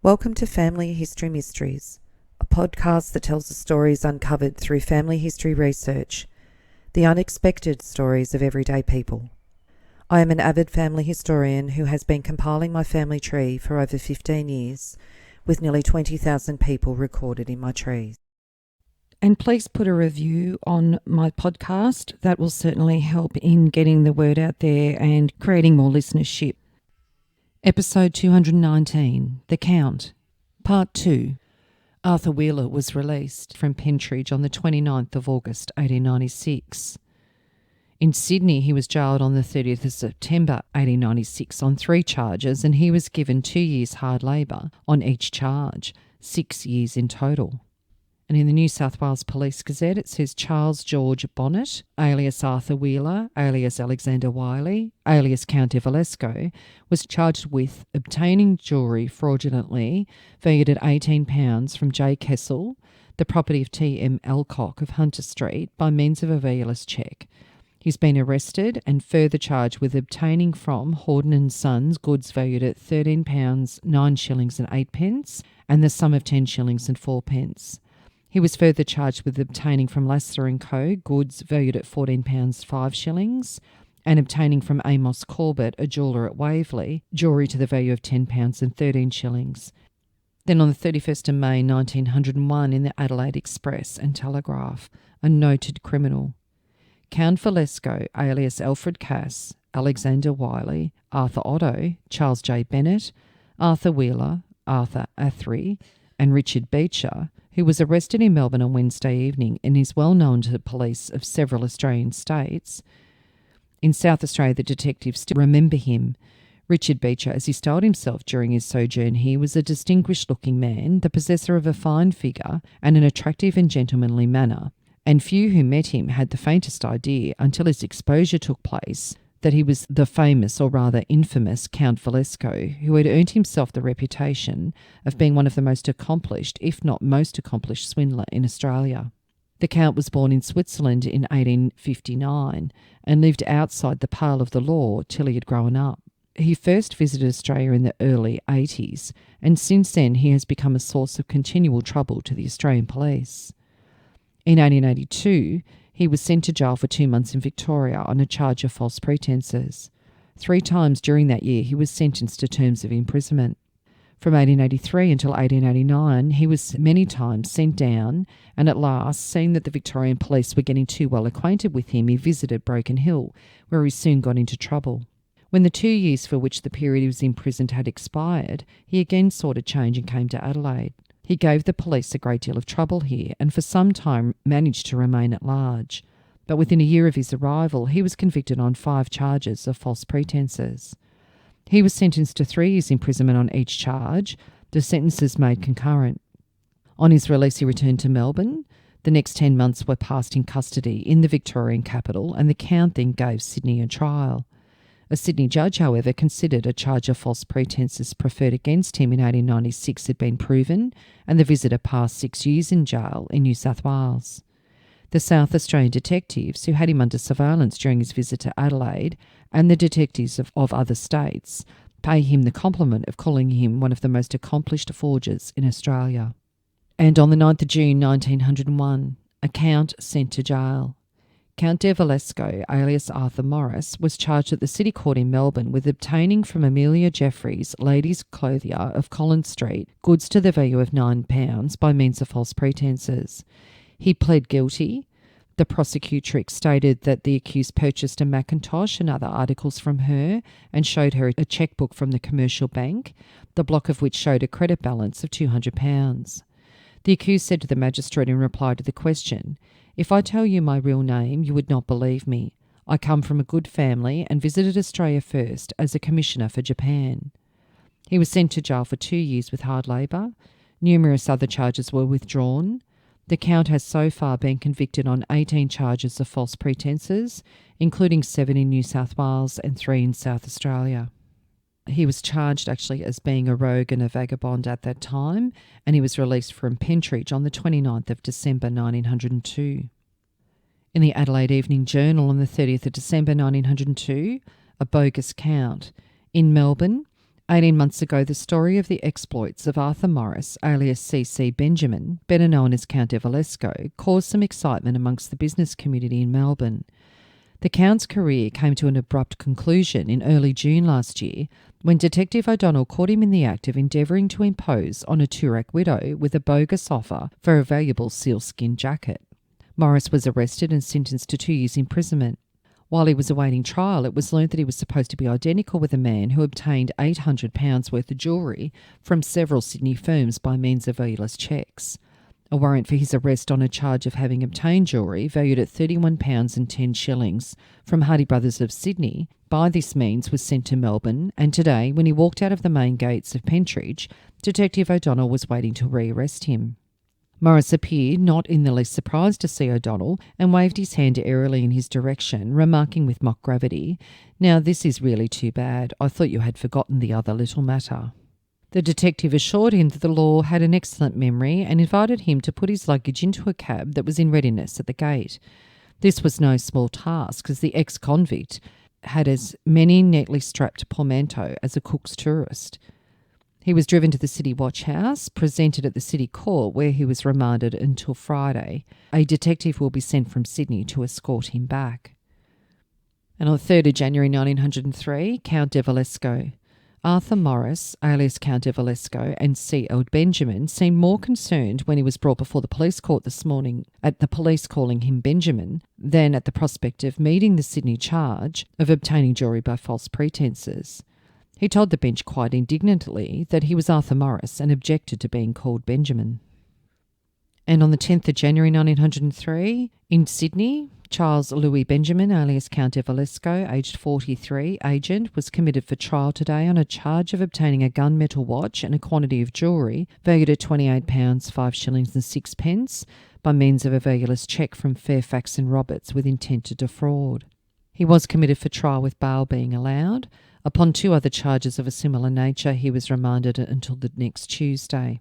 Welcome to Family History Mysteries, a podcast that tells the stories uncovered through family history research, the unexpected stories of everyday people. I am an avid family historian who has been compiling my family tree for over 15 years, with nearly 20,000 people recorded in my trees. And please put a review on my podcast. That will certainly help in getting the word out there and creating more listenership. Episode 219, The Count, Part 2. Arthur Weiler was released from Pentridge on the 29th of August 1896. In Sydney, he was jailed on the 30th of September 1896 on 3 charges, and he was given 2 years hard labour on each charge, 6 years in total. And in the New South Wales Police Gazette, it says Charles George Bonnet, alias Arthur Weiler, alias Alexander Weiler, alias Count de Valesco, was charged with obtaining jewellery fraudulently valued at £18 from J. Kessel, the property of T.M. Alcock of Hunter Street, by means of a valueless cheque. He's been arrested and further charged with obtaining from Horden and Sons goods valued at £13, 9 shillings and 8 pence, and the sum of 10 shillings and 4 pence. He was further charged with obtaining from Lasser & Co. goods valued at £14, 5 shillings, and obtaining from Amos Corbett, a jeweller at Waverley, jewellery to the value of £10 and 13 shillings. Then on the 31st of May 1901 in the Adelaide Express and Telegraph, a noted criminal. Count Valesco, alias Alfred Cass, Alexander Wiley, Arthur Otto, Charles J. Bennett, Arthur Weiler, Arthur Athery, and Richard Beecher, who was arrested in Melbourne on Wednesday evening and is well known to the police of several Australian states. In South Australia, the detectives still remember him. Richard Beecher, as he styled himself during his sojourn here, was a distinguished-looking man, the possessor of a fine figure and an attractive and gentlemanly manner, and few who met him had the faintest idea, until his exposure took place, that he was the famous, or rather infamous, Count Valesco, who had earned himself the reputation of being one of the most accomplished, if not most accomplished, swindler in Australia. The Count was born in Switzerland in 1859 and lived outside the pale of the law till he had grown up. He first visited Australia in the early 80s, and since then he has become a source of continual trouble to the Australian police. In 1882, he was sent to jail for 2 months in Victoria on a charge of false pretences. 3 times during that year he was sentenced to terms of imprisonment. From 1883 until 1889 he was many times sent down, and at last, seeing that the Victorian police were getting too well acquainted with him, he visited Broken Hill, where he soon got into trouble. When the 2 years for which the period he was imprisoned had expired, he again sought a change and came to Adelaide. He gave the police a great deal of trouble here, and for some time managed to remain at large. But within a year of his arrival, he was convicted on 5 charges of false pretences. He was sentenced to 3 years' imprisonment on each charge, the sentences made concurrent. On his release, he returned to Melbourne. The next 10 months were passed in custody in the Victorian capital, and the Count then gave Sydney a trial. A Sydney judge, however, considered a charge of false pretences preferred against him in 1896 had been proven, and the visitor passed 6 years in jail in New South Wales. The South Australian detectives, who had him under surveillance during his visit to Adelaide, and the detectives of other states, pay him the compliment of calling him one of the most accomplished forgers in Australia. And on the 9th of June 1901, a Count sent to jail. Count de Valesco, alias Arthur Morris, was charged at the City Court in Melbourne with obtaining from Amelia Jeffreys, ladies' clothier of Collins Street, goods to the value of £9 by means of false pretences. He pled guilty. The prosecutrix stated that the accused purchased a Macintosh and other articles from her and showed her a chequebook from the commercial bank, the block of which showed a credit balance of £200. The accused said to the magistrate in reply to the question, "If I tell you my real name, you would not believe me. I come from a good family and visited Australia first as a commissioner for Japan." He was sent to jail for 2 years with hard labour. Numerous other charges were withdrawn. The Count has so far been convicted on 18 charges of false pretences, including 7 in New South Wales and 3 in South Australia. He was charged actually as being a rogue and a vagabond at that time, and he was released from Pentridge on the 29th of December 1902. In the Adelaide Evening Journal on the 30th of December 1902, a bogus count. In Melbourne, 18 months ago, the story of the exploits of Arthur Morris, alias C.C. Benjamin, better known as Count de Valesco, caused some excitement amongst the business community in Melbourne. The Count's career came to an abrupt conclusion in early June last year when Detective O'Donnell caught him in the act of endeavouring to impose on a Toorak widow with a bogus offer for a valuable sealskin jacket. Morris was arrested and sentenced to 2 years' imprisonment. While he was awaiting trial, it was learned that he was supposed to be identical with a man who obtained £800 worth of jewellery from several Sydney firms by means of valueless cheques. A warrant for his arrest on a charge of having obtained jewellery valued at £31 and 10 shillings from Hardy Brothers of Sydney by this means was sent to Melbourne, and today, when he walked out of the main gates of Pentridge, Detective O'Donnell was waiting to rearrest him. Morris appeared not in the least surprised to see O'Donnell and waved his hand airily in his direction, remarking with mock gravity, "Now this is really too bad. I thought you had forgotten the other little matter." The detective assured him that the law had an excellent memory and invited him to put his luggage into a cab that was in readiness at the gate. This was no small task, as the ex-convict had as many neatly strapped portmanteaux as a Cook's tourist. He was driven to the City Watch House, presented at the City Court, where he was remanded until Friday. A detective will be sent from Sydney to escort him back. And on 3rd of January 1903, Count de Valesco. Arthur Morris, alias Count de Valesco, and C.L. Benjamin seemed more concerned when he was brought before the police court this morning at the police calling him Benjamin than at the prospect of meeting the Sydney charge of obtaining jewellery by false pretences. He told the bench quite indignantly that he was Arthur Morris and objected to being called Benjamin. And on the 10th of January 1903, in Sydney, Charles Louis Benjamin, alias Count de Valesco, aged 43, agent, was committed for trial today on a charge of obtaining a gunmetal watch and a quantity of jewellery valued at £28, 5 shillings and 6 pence by means of a valueless cheque from Fairfax and Roberts with intent to defraud. He was committed for trial with bail being allowed. Upon 2 other charges of a similar nature, he was remanded until the next Tuesday.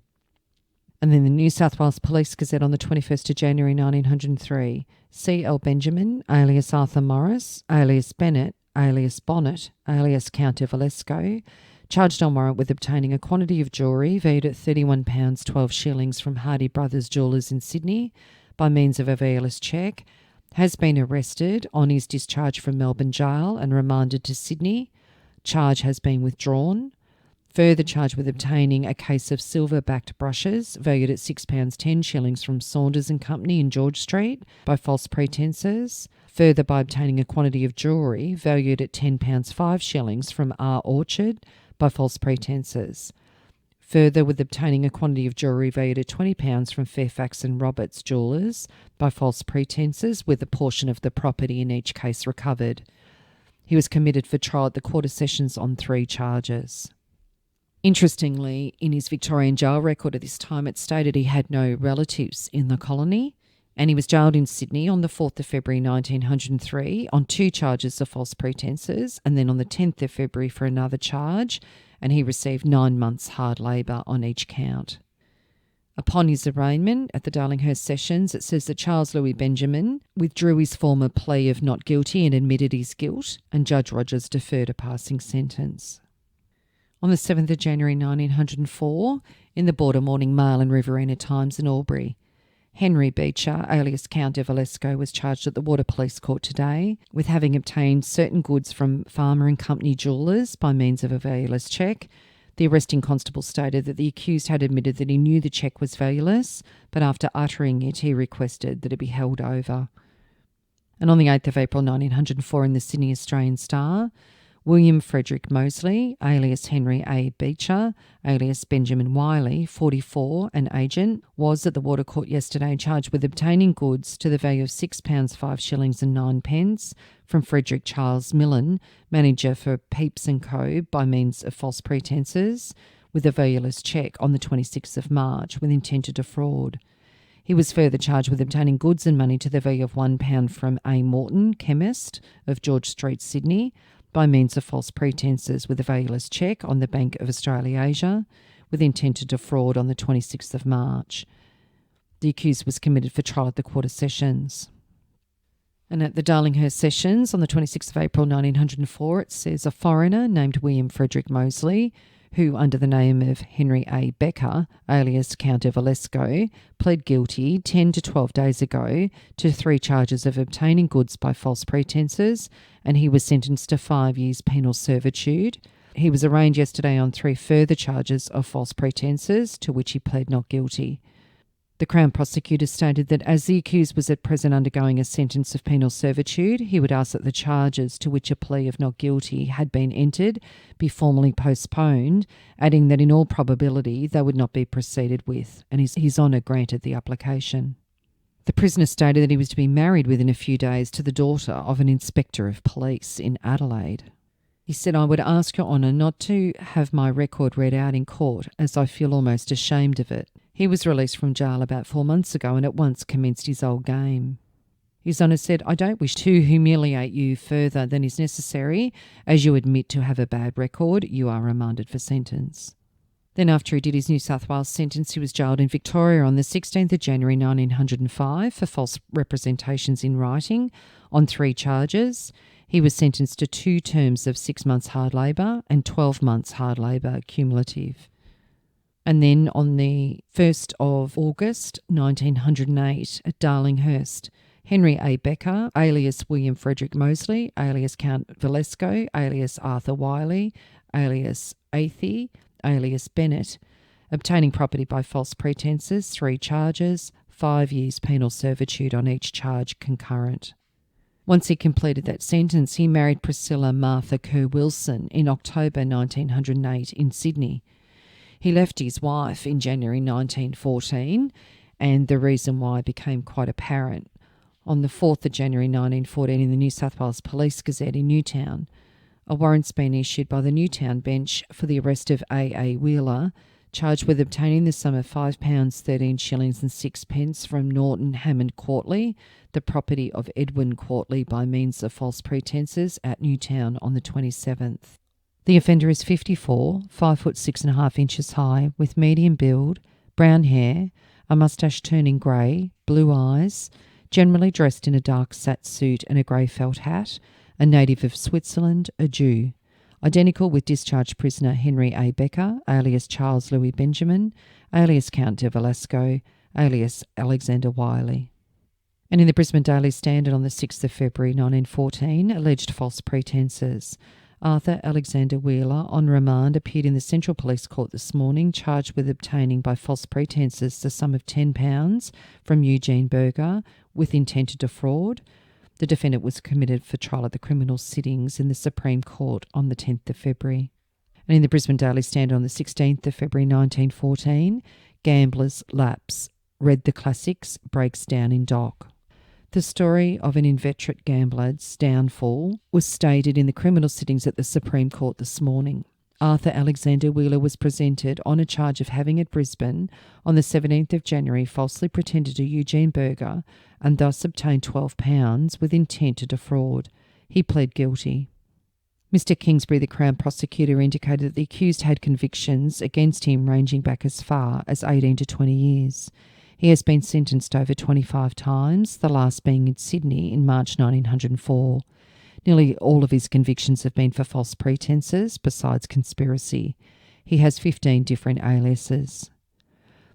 And then the New South Wales Police Gazette on the 21st of January 1903. C.L. Benjamin, alias Arthur Morris, alias Bennett, alias Bonnet, alias Count de Valesco, charged on warrant with obtaining a quantity of jewellery valued at £31, 12 shillings from Hardy Brothers Jewellers in Sydney by means of a valueless cheque, has been arrested on his discharge from Melbourne Jail and remanded to Sydney. Charge has been withdrawn. Further charged with obtaining a case of silver-backed brushes valued at £6, 10 shillings from Saunders and Company in George Street by false pretences. Further by obtaining a quantity of jewellery valued at £10, 5 shillings from R. Orchard by false pretences. Further with obtaining a quantity of jewellery valued at £20 from Fairfax and Roberts Jewellers by false pretences, with a portion of the property in each case recovered. He was committed for trial at the Quarter Sessions on 3 charges. Interestingly, in his Victorian jail record at this time, it stated he had no relatives in the colony, and he was jailed in Sydney on the 4th of February 1903 on 2 charges of false pretences, and then on the 10th of February for another charge, and he received 9 months hard labour on each count. Upon his arraignment at the Darlinghurst Sessions, it says that Charles Louis Benjamin withdrew his former plea of not guilty and admitted his guilt, and Judge Rogers deferred a passing sentence. On the 7th of January 1904, in the Border Morning Mail and Riverina Times in Albury, Henry Beecher, alias Count de Valesco, was charged at the Water Police Court today with having obtained certain goods from Farmer and Company jewellers by means of a valueless cheque. The arresting constable stated that the accused had admitted that he knew the cheque was valueless, but after uttering it, he requested that it be held over. And on the 8th of April 1904 in the Sydney Australian Star, William Frederick Mosley, alias Henry A. Beecher, alias Benjamin Weiler, 44, an agent, was at the Water Court yesterday charged with obtaining goods to the value of £6, 5 shillings and 9 pence from Frederick Charles Millen, manager for Pepys & Co., by means of false pretences, with a valueless cheque on the 26th of March with intent to defraud. He was further charged with obtaining goods and money to the value of £1 from A. Morton, chemist, of George Street, Sydney, by means of false pretences with a valueless cheque on the Bank of Australasia, with intent to defraud on the 26th of March. The accused was committed for trial at the Quarter Sessions. And at the Darlinghurst Sessions on the 26th of April 1904, it says a foreigner named William Frederick Mosley, who, under the name of Henry A. Becker, alias Count de Valesco, pled guilty 10 to 12 days ago to 3 charges of obtaining goods by false pretences, and he was sentenced to 5 years penal servitude. He was arraigned yesterday on 3 further charges of false pretences, to which he pled not guilty. The Crown prosecutor stated that as the accused was at present undergoing a sentence of penal servitude, he would ask that the charges to which a plea of not guilty had been entered be formally postponed, adding that in all probability they would not be proceeded with, and His Honour granted the application. The prisoner stated that he was to be married within a few days to the daughter of an inspector of police in Adelaide. He said, "I would ask Your Honour not to have my record read out in court, as I feel almost ashamed of it. He was released from jail about 4 months ago and at once commenced his old game." His Honour said, "I don't wish to humiliate you further than is necessary. As you admit to have a bad record, you are remanded for sentence." Then after he did his New South Wales sentence, he was jailed in Victoria on the 16th of January 1905 for false representations in writing on 3 charges. He was sentenced to 2 terms of 6 months hard labour and 12 months hard labour cumulative. And then on the 1st of August 1908 at Darlinghurst, Henry A. Becker, alias William Frederick Mosley, alias Count Valesco, alias Arthur Weiler, alias Athey, alias Bennett, obtaining property by false pretences, 3 charges, 5 years penal servitude on each charge concurrent. Once he completed that sentence, he married Priscilla Martha Kerr Wilson in October 1908 in Sydney. He left his wife in January 1914, and the reason why became quite apparent. On the 4th of January 1914 in the New South Wales Police Gazette in Newtown, a warrant's been issued by the Newtown bench for the arrest of A. Weiler, charged with obtaining the sum of £5 13 shillings and 6 from Norton Hammond Courtley, the property of Edwin Courtley, by means of false pretences at Newtown on the 27th. The offender is 54, 5 foot 6.5 inches high, with medium build, brown hair, a moustache turning grey, blue eyes, generally dressed in a dark satin suit and a grey felt hat, a native of Switzerland, a Jew. Identical with discharged prisoner Henry A. Becker, alias Charles Louis Benjamin, alias Count de Valesco, alias Alexander Wiley. And in the Brisbane Daily Standard on the 6th of February 1914, alleged false pretences. Arthur Alexander Weiler, on remand, appeared in the Central Police Court this morning, charged with obtaining by false pretences the sum of £10 from Eugene Berger with intent to defraud. The defendant was committed for trial at the criminal sittings in the Supreme Court on the 10th of February. And in the Brisbane Daily Standard on the 16th of February 1914, gamblers lapse, read the classics, breaks down in dock. The story of an inveterate gambler's downfall was stated in the criminal sittings at the Supreme Court this morning. Arthur Alexander Weiler was presented on a charge of having at Brisbane on the 17th of January falsely pretended to Eugene Berger and thus obtained £12 with intent to defraud. He pled guilty. Mr Kingsbury, the Crown prosecutor, indicated that the accused had convictions against him ranging back as far as 18 to 20 years. He has been sentenced over 25 times, the last being in Sydney in March 1904. Nearly all of his convictions have been for false pretences, besides conspiracy. He has 15 different aliases.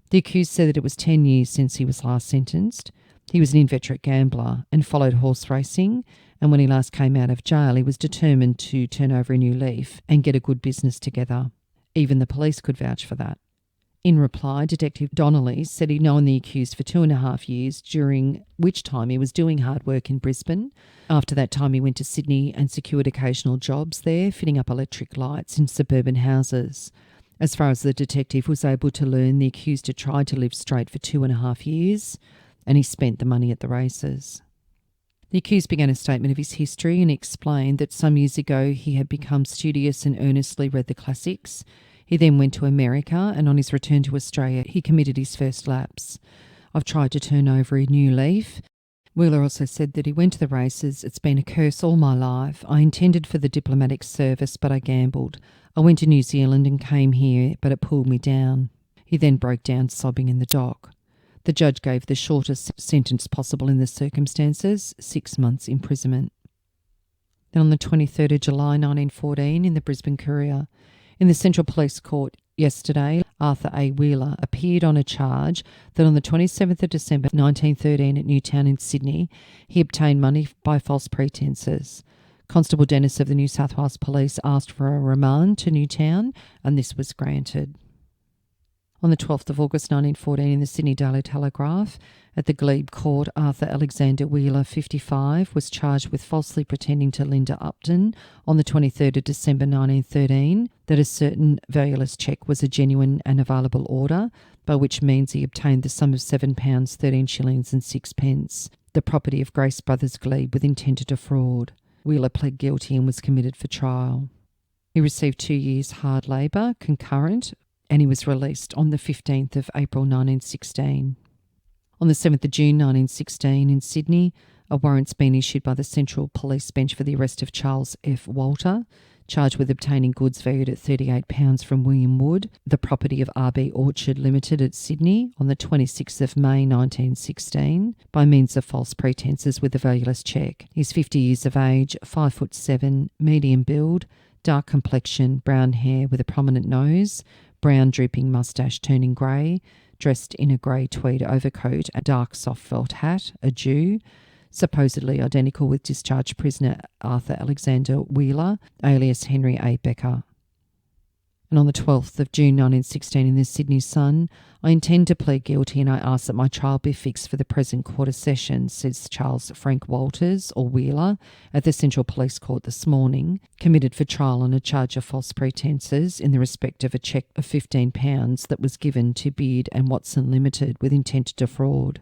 The accused said that it was 10 years since he was last sentenced. He was an inveterate gambler and followed horse racing, and when he last came out of jail, he was determined to turn over a new leaf and get a good business together. Even the police could vouch for that. In reply, Detective Donnelly said he'd known the accused for 2.5 years, during which time he was doing hard work in Brisbane. After that time, he went to Sydney and secured occasional jobs there, fitting up electric lights in suburban houses. As far as the detective was able to learn, the accused had tried to live straight for 2.5 years, and he spent the money at the races. The accused began a statement of his history and explained that some years ago he had become studious and earnestly read the classics. He then went to America, and on his return to Australia, he committed his first lapse. I've tried to turn over a new leaf. Weiler also said that he went to the races. It's been a curse all my life. I intended for the diplomatic service, but I gambled. I went to New Zealand and came here, but it pulled me down. He then broke down sobbing in the dock. The judge gave the shortest sentence possible in the circumstances, 6 months imprisonment. Then on the 23rd of July 1914, in the Brisbane Courier, In the Central Police Court yesterday, Arthur A. Weiler appeared on a charge that on the 27th of December 1913 at Newtown in Sydney, he obtained money by false pretences. Constable Dennis of the New South Wales Police asked for a remand to Newtown, and this was granted. On the 12th of August 1914 in the Sydney Daily Telegraph, at the Glebe Court, Arthur Alexander Weiler, 55, was charged with falsely pretending to Linda Upton on the 23rd of December 1913 that a certain valueless cheque was a genuine and available order, by which means he obtained the sum of £7, 13 shillings and 6 pence, the property of Grace Brothers Glebe, with intent to defraud. Weiler pled guilty and was committed for trial. He received 2 years hard labour, concurrent, and he was released on the 15th of April 1916. On the 7th of June 1916 in Sydney, a warrant's been issued by the Central Police Bench for the arrest of Charles F. Walter, charged with obtaining goods valued at £38 from William Wood, the property of R.B. Orchard Limited at Sydney, on the 26th of May 1916, by means of false pretences with a valueless cheque. He's 50 years of age, 5'7", medium build, dark complexion, brown hair with a prominent nose, brown drooping moustache turning grey, dressed in a grey tweed overcoat, a dark soft felt hat, a Jew, supposedly identical with discharged prisoner Arthur Alexander Weiler, alias Henry A. Becker. And on the 12th of June 1916 in the Sydney Sun, I intend to plead guilty and I ask that my trial be fixed for the present quarter session, says Charles Frank Walters, or Weiler, at the Central Police Court this morning, committed for trial on a charge of false pretences in the respect of a cheque of £15 that was given to Beard and Watson Limited with intent to defraud.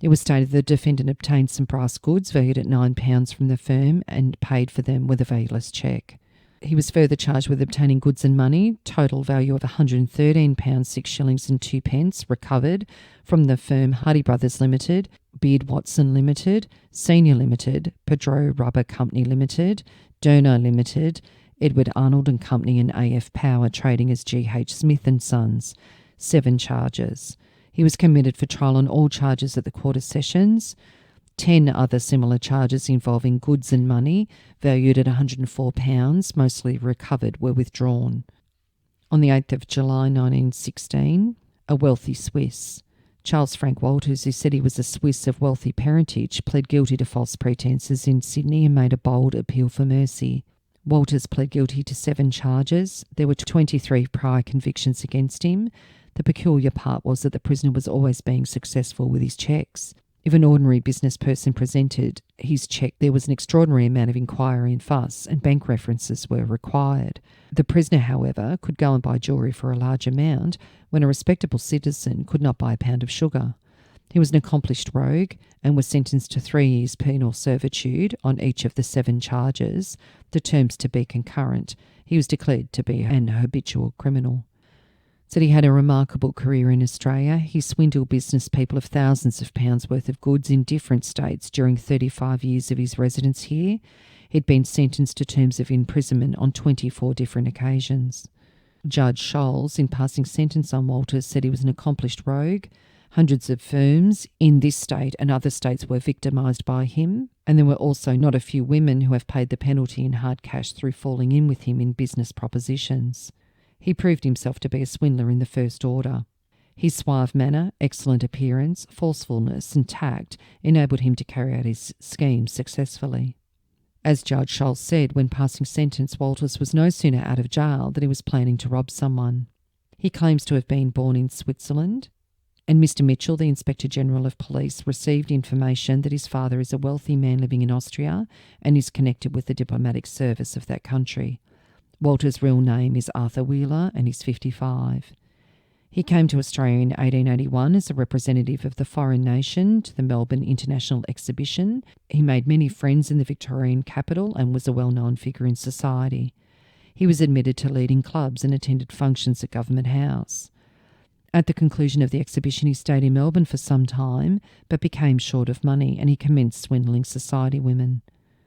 It was stated the defendant obtained some brass goods valued at £9 from the firm and paid for them with a valueless cheque. He was further charged with obtaining goods and money, total value of £113, 6 shillings and 2 pence, recovered from the firm Hardy Brothers Limited, Beard Watson Limited, Senior Limited, Pedro Rubber Company Limited, Derno Limited, Edward Arnold and Company and AF Power trading as G.H. Smith and Sons. 7 charges. He was committed for trial on all charges at the quarter sessions. 10 other similar charges involving goods and money, valued at £104, mostly recovered, were withdrawn. On the 8th of July 1916, a wealthy Swiss, Charles Frank Walters, who said he was a Swiss of wealthy parentage, pled guilty to false pretences in Sydney and made a bold appeal for mercy. Walters pled guilty to 7 charges. There were 23 prior convictions against him. The peculiar part was that the prisoner was always being successful with his cheques. If an ordinary business person presented his cheque, there was an extraordinary amount of inquiry and fuss, and bank references were required. The prisoner, however, could go and buy jewellery for a large amount when a respectable citizen could not buy a pound of sugar. He was an accomplished rogue and was sentenced to 3 years penal servitude on each of the 7 charges, the terms to be concurrent. He was declared to be an habitual criminal. Said he had a remarkable career in Australia. He swindled business people of thousands of pounds worth of goods in different states during 35 years of his residence here. He'd been sentenced to terms of imprisonment on 24 different occasions. Judge Scholes, in passing sentence on Walters, said he was an accomplished rogue. Hundreds of firms in this state and other states were victimised by him, and there were also not a few women who have paid the penalty in hard cash through falling in with him in business propositions. He proved himself to be a swindler in the first order. His suave manner, excellent appearance, forcefulness and tact enabled him to carry out his schemes successfully. As Judge Scholes said when passing sentence, Walters was no sooner out of jail than he was planning to rob someone. He claims to have been born in Switzerland, and Mr. Mitchell, the Inspector General of Police, received information that his father is a wealthy man living in Austria and is connected with the diplomatic service of that country. Walter's real name is Arthur Weiler and he's 55. He came to Australia in 1881 as a representative of the foreign nation to the Melbourne International Exhibition. He made many friends in the Victorian capital and was a well-known figure in society. He was admitted to leading clubs and attended functions at Government House. At the conclusion of the exhibition, he stayed in Melbourne for some time, but became short of money and he commenced swindling society women.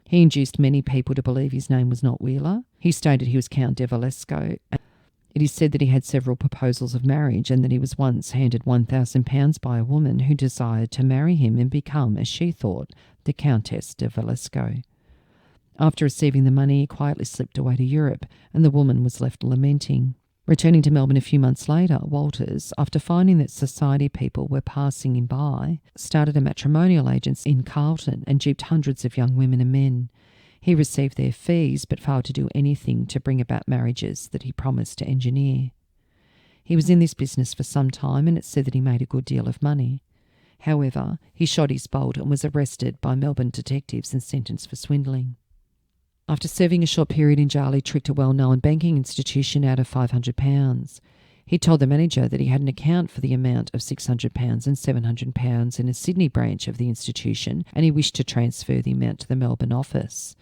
He induced many people to believe his name was not Weiler. He stated he was Count de Valesco. It is said that he had several proposals of marriage and that he was once handed £1,000 by a woman who desired to marry him and become, as she thought, the Countess de Valesco. After receiving the money, he quietly slipped away to Europe, and the woman was left lamenting. Returning to Melbourne a few months later, Walters, after finding that society people were passing him by, started a matrimonial agency in Carlton and duped hundreds of young women and men. He received their fees but failed to do anything to bring about marriages that he promised to engineer. He was in this business for some time, and it's said that he made a good deal of money. However, he shot his bolt and was arrested by Melbourne detectives and sentenced for swindling. After serving a short period in jail, he tricked a well-known banking institution out of £500. He told the manager that he had an account for the amount of £600 and £700 in a Sydney branch of the institution, and he wished to transfer the amount to the Melbourne office.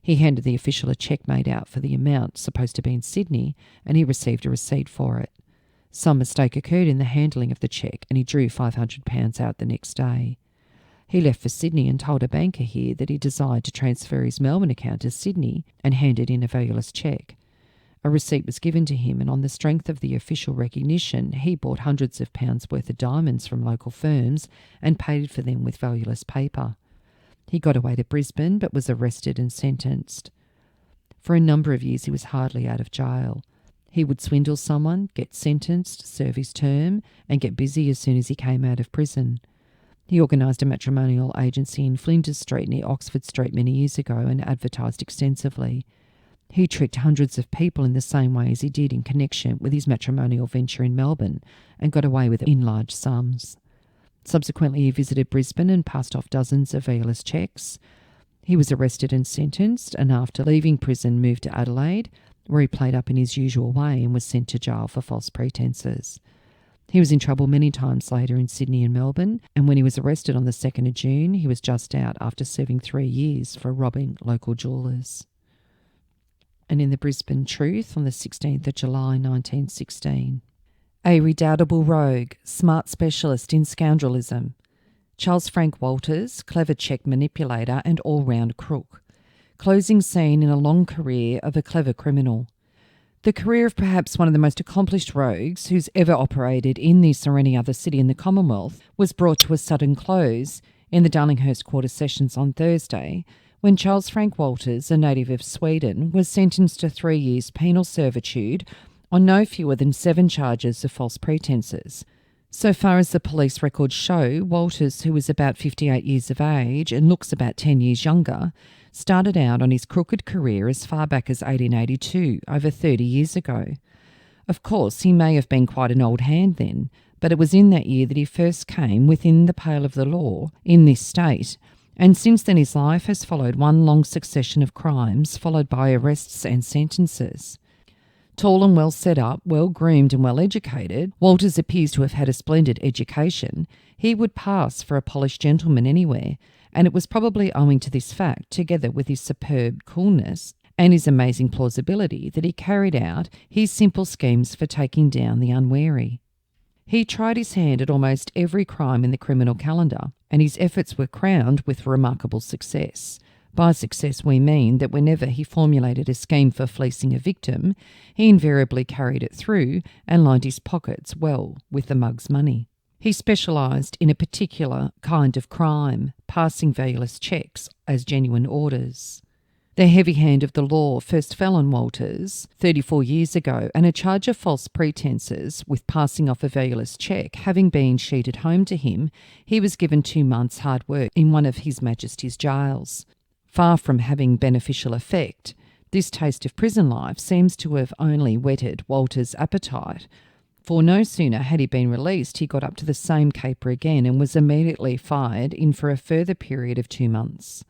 He handed the official a cheque made out for the amount supposed to be in Sydney, and he received a receipt for it. Some mistake occurred in the handling of the cheque, and he drew £500 out the next day. He left for Sydney and told a banker here that he desired to transfer his Melbourne account to Sydney and handed in a valueless cheque. A receipt was given to him, and on the strength of the official recognition, he bought hundreds of pounds worth of diamonds from local firms and paid for them with valueless paper. He got away to Brisbane but was arrested and sentenced. For a number of years he was hardly out of jail. He would swindle someone, get sentenced, serve his term, and get busy as soon as he came out of prison. He organised a matrimonial agency in Flinders Street near Oxford Street many years ago and advertised extensively. He tricked hundreds of people in the same way as he did in connection with his matrimonial venture in Melbourne and got away with it in large sums. Subsequently, he visited Brisbane and passed off dozens of valueless cheques. He was arrested and sentenced, and after leaving prison moved to Adelaide, where he played up in his usual way and was sent to jail for false pretences. He was in trouble many times later in Sydney and Melbourne, and when he was arrested on the 2nd of June, he was just out after serving 3 years for robbing local jewellers. And in the Brisbane Truth on the 16th of July 1916. A redoubtable rogue, smart specialist in scoundrelism. Charles Frank Walters, clever cheque manipulator and all-round crook. Closing scene in a long career of a clever criminal. The career of perhaps one of the most accomplished rogues who's ever operated in this or any other city in the Commonwealth was brought to a sudden close in the Darlinghurst Quarter Sessions on Thursday, when Charles Frank Walters, a native of Sweden, was sentenced to 3 years penal servitude on no fewer than 7 charges of false pretences. So far as the police records show, Walters, who was about 58 years of age and looks about 10 years younger, started out on his crooked career as far back as 1882, over 30 years ago. Of course, he may have been quite an old hand then, but it was in that year that he first came within the pale of the law in this state, and since then his life has followed one long succession of crimes, followed by arrests and sentences. Tall and well set up, well groomed and well educated, Walters appears to have had a splendid education. He would pass for a polished gentleman anywhere, and it was probably owing to this fact, together with his superb coolness and his amazing plausibility, that he carried out his simple schemes for taking down the unwary. He tried his hand at almost every crime in the criminal calendar, and his efforts were crowned with remarkable success. By success we mean that whenever he formulated a scheme for fleecing a victim, he invariably carried it through and lined his pockets well with the mug's money. He specialised in a particular kind of crime, passing valueless cheques as genuine orders. The heavy hand of the law first fell on Walters 34 years ago, and a charge of false pretences with passing off a valueless cheque having been sheeted home to him, he was given 2 months' hard work in one of His Majesty's jails. Far from having beneficial effect, this taste of prison life seems to have only whetted Walters' appetite, for no sooner had he been released, he got up to the same caper again and was immediately fired in for a further period of 2 months.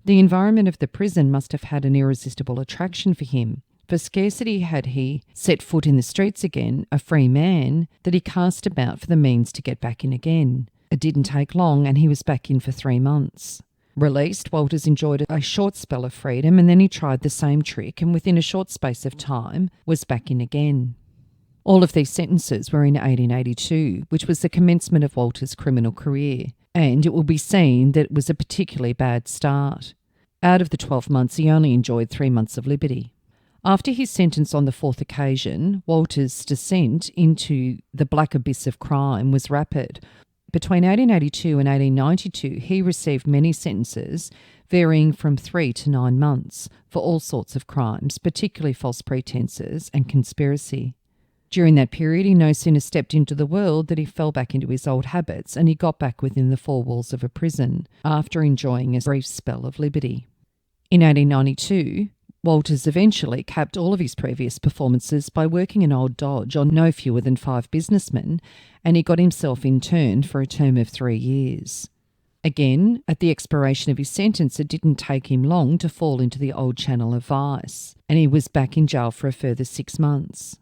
The environment of the prison must have had an irresistible attraction for him, for scarcely had he set foot in the streets again, a free man, that he cast about for the means to get back in again. It didn't take long, and he was back in for 3 months. Released, Walters enjoyed a short spell of freedom, and then he tried the same trick, and within a short space of time was back in again. All of these sentences were in 1882, which was the commencement of Walters' criminal career, and it will be seen that it was a particularly bad start. Out of the 12 months, he only enjoyed 3 months of liberty. After his sentence on the 4th occasion, Walters' descent into the black abyss of crime was rapid. Between 1882 and 1892, he received many sentences varying from 3 to 9 months for all sorts of crimes, particularly false pretences and conspiracy. During that period, he no sooner stepped into the world that he fell back into his old habits, and he got back within the four walls of a prison after enjoying a brief spell of liberty. In 1892, Walters eventually capped all of his previous performances by working an old dodge on no fewer than 5 businessmen, and he got himself interned for a term of 3 years. Again, at the expiration of his sentence, it didn't take him long to fall into the old channel of vice, and he was back in jail for a further 6 months.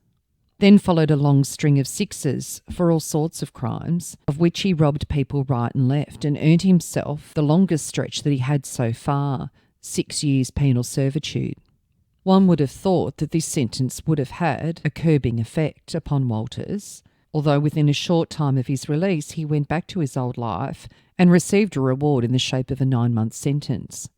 Then followed a long string of 6s for all sorts of crimes, of which he robbed people right and left and earned himself the longest stretch that he had so far, 6 years penal servitude. One would have thought that this sentence would have had a curbing effect upon Walters, although within a short time of his release he went back to his old life and received a reward in the shape of a 9-month sentence.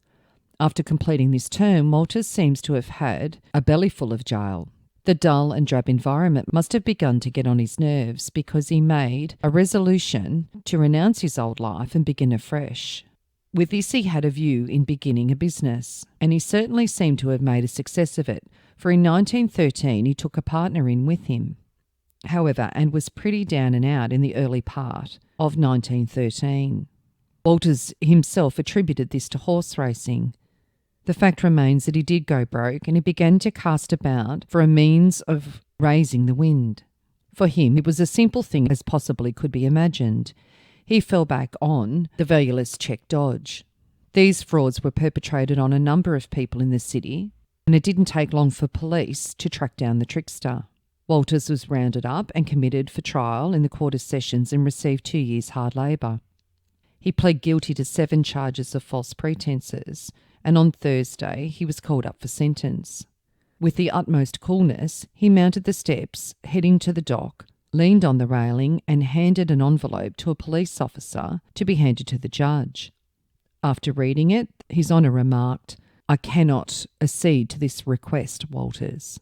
After completing this term, Walters seems to have had a bellyful of jail. The dull and drab environment must have begun to get on his nerves because he made a resolution to renounce his old life and begin afresh. With this he had a view in beginning a business, and he certainly seemed to have made a success of it, for in 1913 he took a partner in with him. However, and was pretty down and out in the early part of 1913. Walters himself attributed this to horse racing. The fact remains that he did go broke, and he began to cast about for a means of raising the wind. For him, it was as simple thing as possibly could be imagined. He fell back on the valueless check dodge. These frauds were perpetrated on a number of people in the city, and it didn't take long for police to track down the trickster. Walters was rounded up and committed for trial in the Court of Sessions and received 2 years hard labour. He pled guilty to 7 charges of false pretences, and on Thursday he was called up for sentence. With the utmost coolness, he mounted the steps, heading to the dock, leaned on the railing and handed an envelope to a police officer to be handed to the judge. After reading it, His Honour remarked, "I cannot accede to this request, Walters."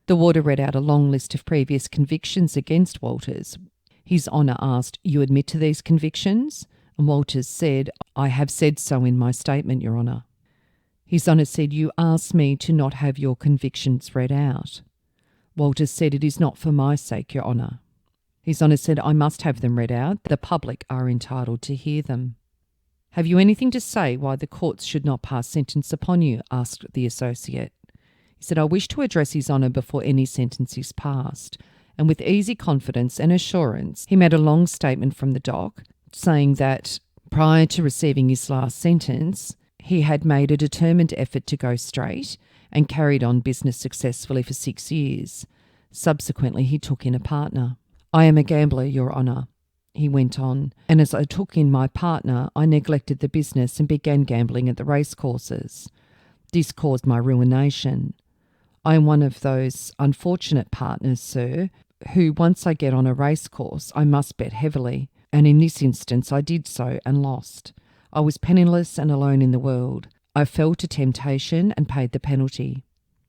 The warder read out a long list of previous convictions against Walters. His Honour asked, "You admit to these convictions?" And Walters said, "I have said so in my statement, Your Honour." His Honour said, "You asked me to not have your convictions read out." Walters said, "It is not for my sake, Your Honour." His Honour said, "I must have them read out. The public are entitled to hear them." "Have you anything to say why the courts should not pass sentence upon you?" asked the associate. He said, "I wish to address His Honour before any sentence is passed." And with easy confidence and assurance, he made a long statement from the dock, saying that prior to receiving his last sentence, he had made a determined effort to go straight and carried on business successfully for 6 years. Subsequently, he took in a partner. "I am a gambler, Your Honour," he went on, "and as I took in my partner, I neglected the business and began gambling at the racecourses. This caused my ruination. I am one of those unfortunate partners, sir, who once I get on a racecourse, I must bet heavily, and in this instance I did so and lost. I was penniless and alone in the world. I fell to temptation and paid the penalty.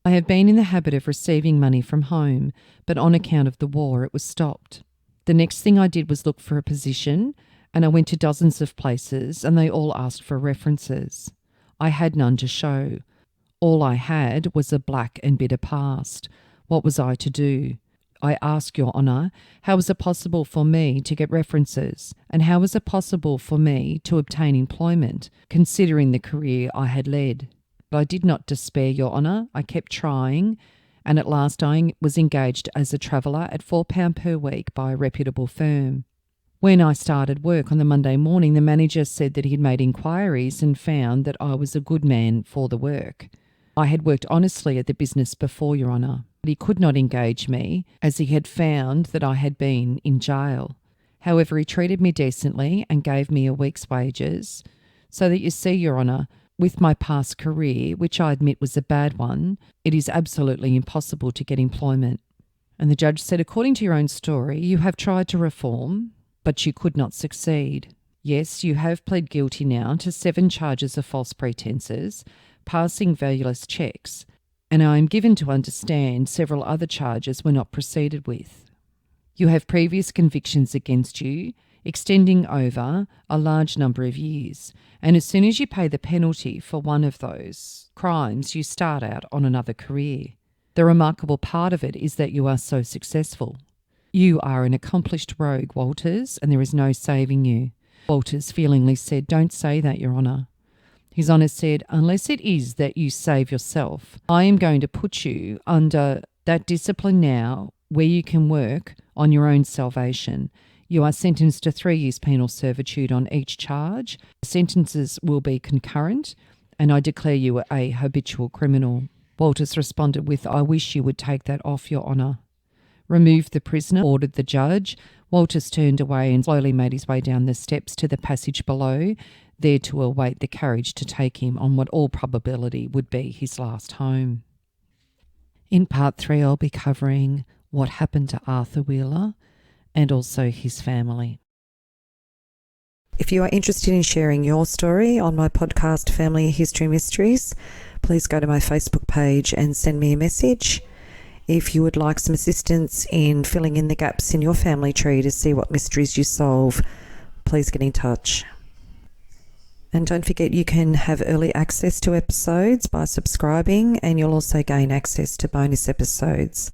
I have been in the habit of receiving money from home, but on account of the war it was stopped. The next thing I did was look for a position, and I went to dozens of places, and they all asked for references. I had none to show. All I had was a black and bitter past. What was I to do? I ask Your Honour, how was it possible for me to get references, and how was it possible for me to obtain employment, considering the career I had led? But I did not despair, Your Honour. I kept trying, and at last I was engaged as a traveller at £4 per week by a reputable firm. When I started work on the Monday morning, the manager said that he had made inquiries and found that I was a good man for the work. I had worked honestly at the business before, Your Honour, but he could not engage me as he had found that I had been in jail. However, he treated me decently and gave me a week's wages, so that you see, Your Honour, with my past career, which I admit was a bad one, it is absolutely impossible to get employment." And the judge said, "According to your own story, you have tried to reform, but you could not succeed. Yes, you have pled guilty now to 7 charges of false pretences, passing valueless cheques, and I am given to understand several other charges were not proceeded with. You have previous convictions against you extending over a large number of years. And as soon as you pay the penalty for one of those crimes, you start out on another career. The remarkable part of it is that you are so successful. You are an accomplished rogue, Walters, and there is no saving you. Walters feelingly said, "Don't say that, Your Honour." His Honour said, "Unless it is that you save yourself, I am going to put you under that discipline now where you can work on your own salvation. You are sentenced to 3 years penal servitude on each charge. Sentences will be concurrent, and I declare you a habitual criminal." Walters responded with, "I wish you would take that off, Your Honour." "Remove the prisoner," ordered the judge. Walters turned away and slowly made his way down the steps to the passage below, there to await the carriage to take him on what all probability would be his last home. In part 3, I'll be covering what happened to Arthur Weiler and also his family. If you are interested in sharing your story on my podcast, Family History Mysteries, please go to my Facebook page and send me a message. If you would like some assistance in filling in the gaps in your family tree to see what mysteries you solve, please get in touch. And don't forget, you can have early access to episodes by subscribing, and you'll also gain access to bonus episodes.